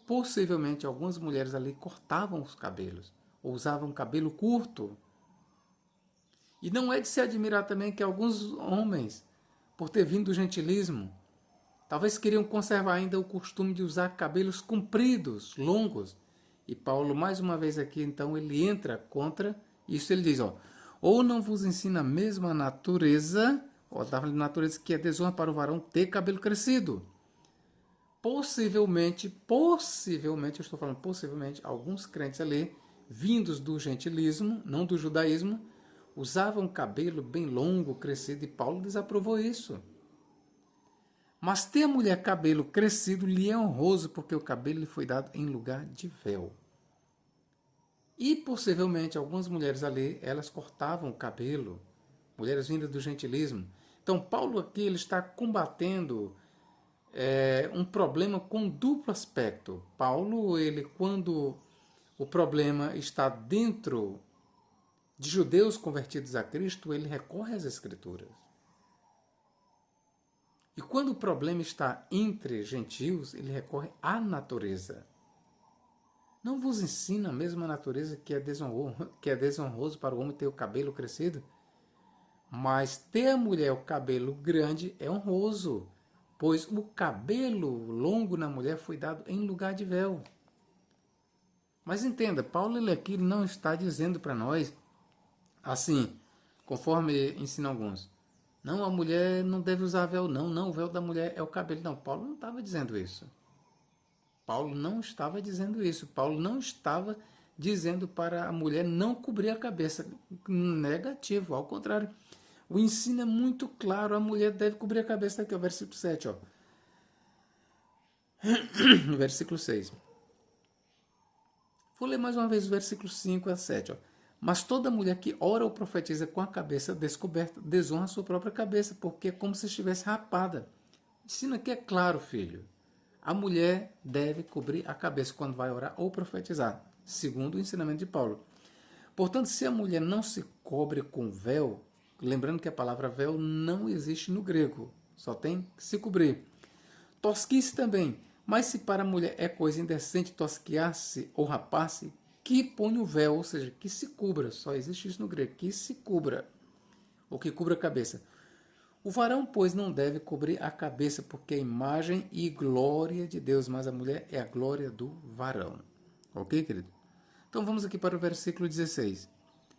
A: possivelmente algumas mulheres ali cortavam os cabelos, ou usavam cabelo curto. E não é de se admirar também que alguns homens, por ter vindo do gentilismo, talvez queriam conservar ainda o costume de usar cabelos compridos, longos. E Paulo, mais uma vez aqui, então, ele entra contra isso. Ele diz, ou não vos ensina a mesma natureza, da natureza que é desonra para o varão ter cabelo crescido. Possivelmente, eu estou falando possivelmente, alguns crentes ali vindos do gentilismo, não do judaísmo, usavam cabelo bem longo, crescido, e Paulo desaprovou isso. Mas ter a mulher cabelo crescido lhe é honroso, porque o cabelo lhe foi dado em lugar de véu. E possivelmente algumas mulheres ali, elas cortavam o cabelo, mulheres vindas do gentilismo. Então Paulo aqui ele está combatendo um problema com duplo aspecto. Paulo, ele quando o problema está dentro de judeus convertidos a Cristo, ele recorre às Escrituras. E quando o problema está entre gentios, ele recorre à natureza. Não vos ensina a mesma natureza que é desonroso para o homem ter o cabelo crescido? Mas ter a mulher o cabelo grande é honroso, pois o cabelo longo na mulher foi dado em lugar de véu. Mas entenda, Paulo ele aqui não está dizendo para nós, assim, conforme ensina alguns, não, a mulher não deve usar véu, não, o véu da mulher é o cabelo. Não, Paulo não estava dizendo isso. Paulo não estava dizendo isso. Paulo não estava dizendo para a mulher não cobrir a cabeça. Negativo, ao contrário. O ensino é muito claro, a mulher deve cobrir a cabeça. Aqui, o versículo 7, ó. Versículo 6. Vou ler mais uma vez o versículo 5 a 7, ó. Mas toda mulher que ora ou profetiza com a cabeça descoberta desonra a sua própria cabeça, porque é como se estivesse rapada. O ensino aqui é claro, filho. A mulher deve cobrir a cabeça quando vai orar ou profetizar, segundo o ensinamento de Paulo. Portanto, se a mulher não se cobre com véu, lembrando que a palavra véu não existe no grego, só tem que se cobrir. Tosquice também, mas se para a mulher é coisa indecente tosquiar-se ou rapar-se, que põe o véu, ou seja, que se cubra, só existe isso no grego, que se cubra, ou que cubra a cabeça. O varão, pois, não deve cobrir a cabeça, porque é imagem e glória de Deus, mas a mulher é a glória do varão. Ok, querido? Então vamos aqui para o versículo 16.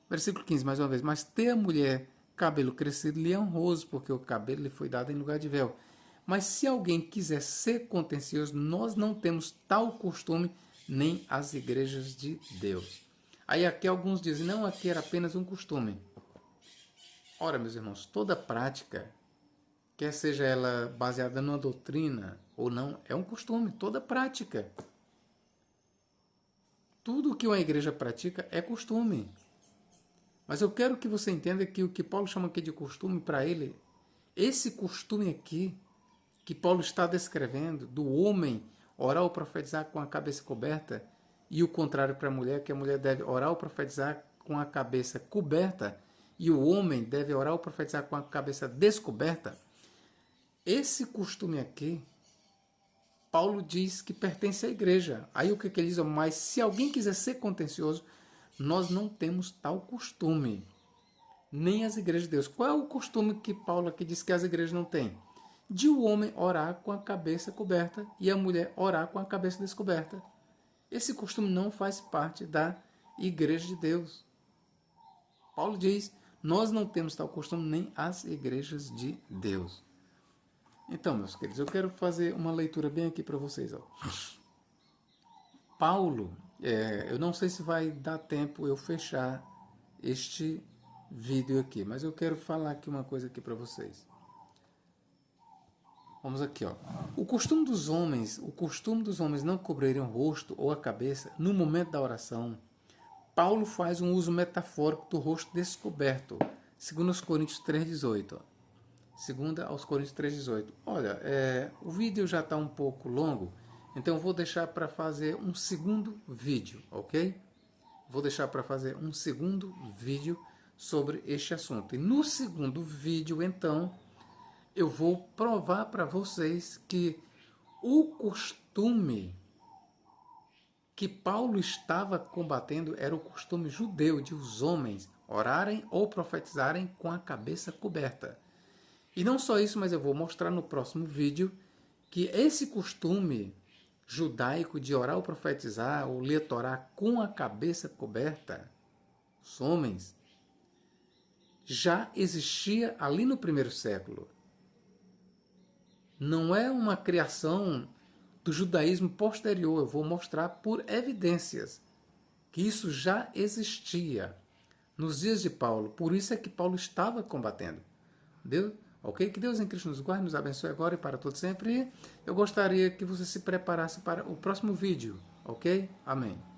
A: Versículo 15, mais uma vez. Mas ter a mulher cabelo crescido lhe é honroso, porque o cabelo lhe foi dado em lugar de véu. Mas se alguém quiser ser contencioso, nós não temos tal costume, nem as igrejas de Deus. Aí aqui alguns dizem, não, aqui era apenas um costume. Ora, meus irmãos, toda prática, quer seja ela baseada numa doutrina ou não, é um costume, toda prática. Tudo que uma igreja pratica é costume. Mas eu quero que você entenda que o que Paulo chama aqui de costume, para ele, esse costume aqui, que Paulo está descrevendo, do homem orar ou profetizar com a cabeça coberta, e o contrário para a mulher, que a mulher deve orar ou profetizar com a cabeça coberta, e o homem deve orar ou profetizar com a cabeça descoberta, esse costume aqui, Paulo diz que pertence à igreja. Aí o que ele diz? Mas se alguém quiser ser contencioso, nós não temos tal costume. Nem as igrejas de Deus. Qual é o costume que Paulo aqui diz que as igrejas não têm? De o homem orar com a cabeça coberta e a mulher orar com a cabeça descoberta. Esse costume não faz parte da igreja de Deus. Paulo diz, nós não temos tal costume nem as igrejas de Deus. Então, meus queridos, eu quero fazer uma leitura bem aqui para vocês. Ó. Paulo, eu não sei se vai dar tempo eu fechar este vídeo aqui, mas eu quero falar aqui uma coisa aqui para vocês. Vamos aqui, ó. O costume dos homens não cobrirem o rosto ou a cabeça no momento da oração. Paulo faz um uso metafórico do rosto descoberto, segundo os Coríntios 3,18. Segunda aos Coríntios 3,18. Olha, o vídeo já está um pouco longo, então eu vou deixar para fazer um segundo vídeo, ok? Vou deixar para fazer um segundo vídeo sobre este assunto. E no segundo vídeo, então, eu vou provar para vocês que o costume que Paulo estava combatendo era o costume judeu de os homens orarem ou profetizarem com a cabeça coberta. E não só isso, mas eu vou mostrar no próximo vídeo que esse costume judaico de orar ou profetizar ou letorar com a cabeça coberta, os homens, já existia ali no primeiro século. Não é uma criação do judaísmo posterior, eu vou mostrar por evidências. que isso já existia nos dias de Paulo. Por isso é que Paulo estava combatendo. Deus, ok? Que Deus em Cristo nos guarde, nos abençoe agora e para todo sempre. E eu gostaria que você se preparasse para o próximo vídeo, ok? Amém.